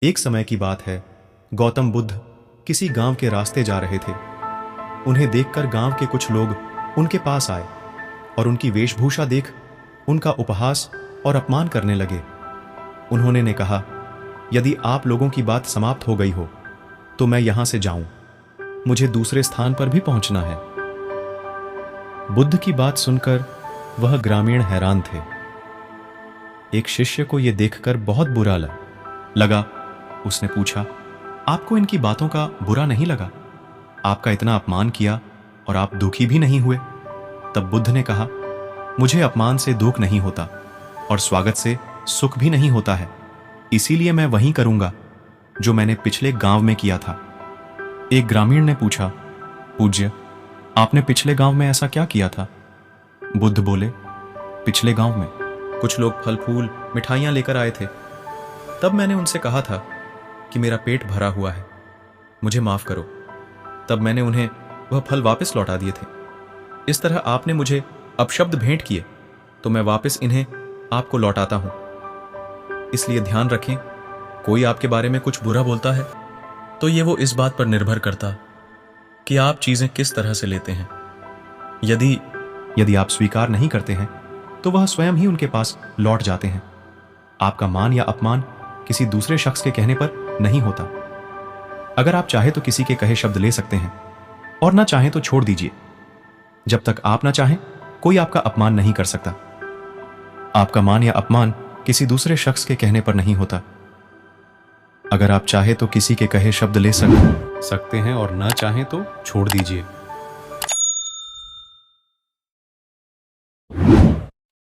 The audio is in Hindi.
एक समय की बात है, गौतम बुद्ध किसी गांव के रास्ते जा रहे थे। उन्हें देखकर गांव के कुछ लोग उनके पास आए और उनकी वेशभूषा देख उनका उपहास और अपमान करने लगे। उन्होंने ने कहा, यदि आप लोगों की बात समाप्त हो गई हो तो मैं यहां से जाऊं, मुझे दूसरे स्थान पर भी पहुंचना है। बुद्ध की बात सुनकर वह ग्रामीण हैरान थे। एक शिष्य को यह देखकर बहुत बुरा लगा। उसने पूछा, आपको इनकी बातों का बुरा नहीं लगा? आपका इतना अपमान किया और आप दुखी भी नहीं हुए? तब बुद्ध ने कहा, मुझे अपमान से दुख नहीं होता और स्वागत से सुख भी नहीं होता है, इसीलिए मैं वही करूंगा जो मैंने पिछले गांव में किया था। एक ग्रामीण ने पूछा, पूज्य, आपने पिछले गांव में ऐसा क्या किया था? बुद्ध बोले, पिछले गांव में कुछ लोग फल फूल मिठाइयां लेकर आए थे। तब मैंने उनसे कहा था कि मेरा पेट भरा हुआ है, मुझे माफ करो। तब मैंने उन्हें वह फल वापस लौटा दिए थे। इस तरह आपने मुझे अपशब्द भेंट किए तो मैं वापस इन्हें आपको लौटाता हूं। इसलिए ध्यान रखें, कोई आपके बारे में कुछ बुरा बोलता है तो ये वो इस बात पर निर्भर करता कि आप चीजें किस तरह से लेते हैं। यदि आप स्वीकार नहीं करते हैं तो वह स्वयं ही उनके पास लौट जाते हैं। आपका मान या अपमान किसी दूसरे शख्स के कहने पर नहीं होता। अगर आप चाहे तो किसी के कहे शब्द ले सकते हैं और ना चाहें तो छोड़ दीजिए। जब तक आप ना चाहें, कोई आपका अपमान नहीं कर सकता। आपका मान या अपमान किसी दूसरे शख्स के कहने पर नहीं होता। अगर आप चाहे तो किसी के कहे शब्द ले सकते हैं और ना चाहें तो छोड़ दीजिए।